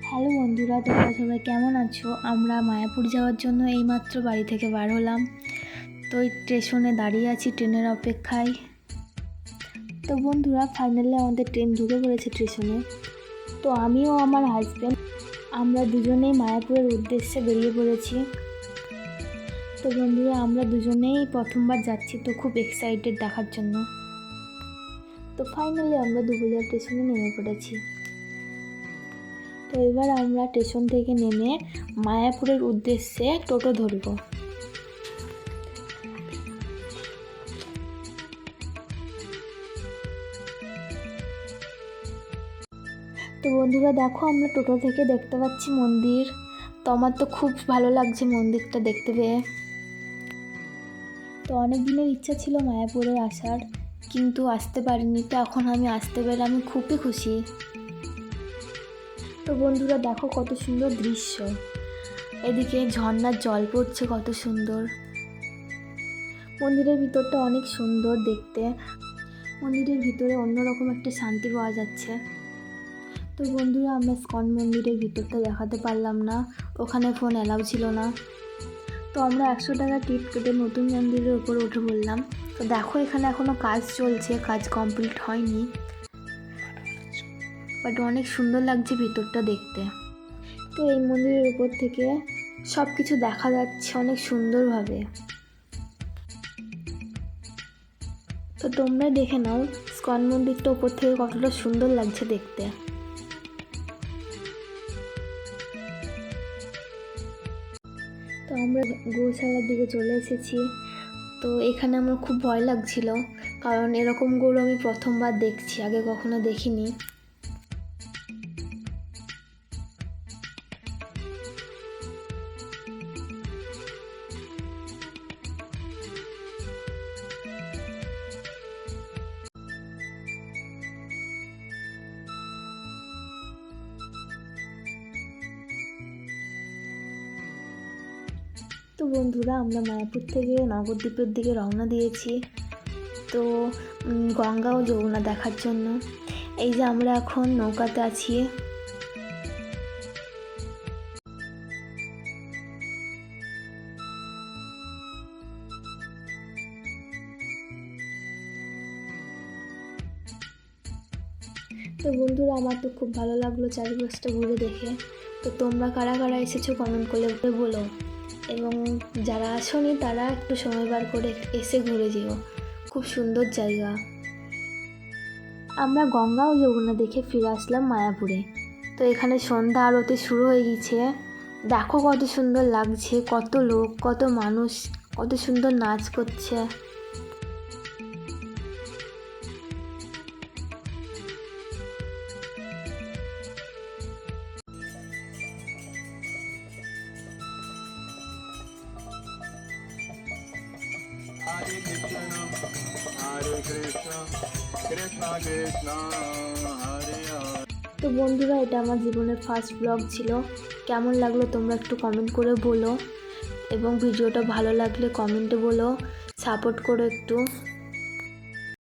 Hello বন্ধুরা, তোমরা সবাই কেমন আছো? আমরা মায়াপুর যাওয়ার জন্য এইমাত্র বাড়ি থেকে বার হলাম। তো এই স্টেশনে দাঁড়িয়ে আছি ট্রেনের অপেক্ষায়। তো বন্ধুরা, ফাইনালি আমাদের ট্রেন ঢুকে পড়েছে স্টেশনে। তো আমিও আমার হাজব্যান্ড আমরা দুজনেই মায়াপুরের উদ্দেশ্যে বেরিয়ে পড়েছি। তো বন্ধুরা, আমরা দুজনেই প্রথমবার যাচ্ছি, তো খুব এক্সাইটেড দেখার জন্য। তো ফাইনালি আমরা দুবুলিয়া স্টেশনে নেমে পড়েছি। তো এবার আমরা স্টেশন থেকে নেমে মায়াপুরের উদ্দেশ্যে টোটো ধরব। তো বন্ধুরা দেখো, আমরা টোটো থেকে দেখতে পাচ্ছি মন্দির। তো আমার তো খুব ভালো লাগছে মন্দিরটা দেখতে পেয়ে। তো অনেক দিনের ইচ্ছা ছিল মায়াপুরে আসার, কিন্তু আসতে পারিনি। তো এখন আমি আসতে পেরে আমি খুবই খুশি। তো বন্ধুরা দেখো কত সুন্দর দৃশ্য, এদিকে ঝর্ণার জল পড়ছে কত সুন্দর। মন্দিরের ভিতরটা অনেক সুন্দর দেখতে। মন্দিরের ভিতরে অন্যরকম একটা শান্তি পাওয়া যাচ্ছে। তো বন্ধুরা, আমরা ইস্কন মন্দিরের ভিতরটা দেখাতে পারলাম না, ওখানে ফোন অ্যালাউ ছিল না। তো আমরা 100 টাকা টিকিট কেটে নতুন মন্দিরের উপরে উঠে পড়লাম। তো দেখো, এখানে এখনও কাজ চলছে, কাজ কমপ্লিট হয়নি, বাট অনেক সুন্দর লাগছে ভিতরটা দেখতে। তো এই মন্দিরের উপর থেকে সব কিছু দেখা যাচ্ছে অনেক সুন্দরভাবে। তো তোমরা দেখে নাও ইস্কন মন্দিরটা উপর থেকে কতটা সুন্দর লাগছে দেখতে। তো আমরা গৌশালার দিকে চলে এসেছি। তো এখানে আমার খুব ভয় লাগছিল, কারণ এরকম গরু আমি প্রথমবার দেখছি, আগে কখনো দেখিনি। তো বন্ধুরা, আমরা মায়াপুর থেকে নবদ্বীপের দিকে রওনা দিয়েছি, তো গঙ্গা ও যমুনা দেখার জন্য। এই যে আমরা এখন নৌকাতে আছি। তো বন্ধুরা, আমার তো খুব ভালো লাগলো চারিপাশটা ঘুরে দেখে। তো তোমরা কারা কারা এসেছো কমেন্ট করে বলো, এবং যারা আসোনি তারা একটু সময় বার করে এসে ঘুরে যেও, খুব সুন্দর জায়গা। আমরা গঙ্গা ও যমুনা দেখে ফিরে আসলাম মায়াপুরে। তো এখানে সন্ধ্যা আরতি শুরু হয়ে গেছে। দেখো কত সুন্দর লাগছে, কত লোক, কত মানুষ, কত সুন্দর নাচ করছে। Hare Krishna, Hare Krishna, Krishna Krishna, Hare Hare। তো বন্ধুরা, এটা আমার জীবনের ফার্স্ট ব্লগ ছিল। কেমন লাগলো তোমরা একটু কমেন্ট করে বলো, এবং ভিডিওটা ভালো লাগলে কমেন্টে বলো, সাপোর্ট করো একটু।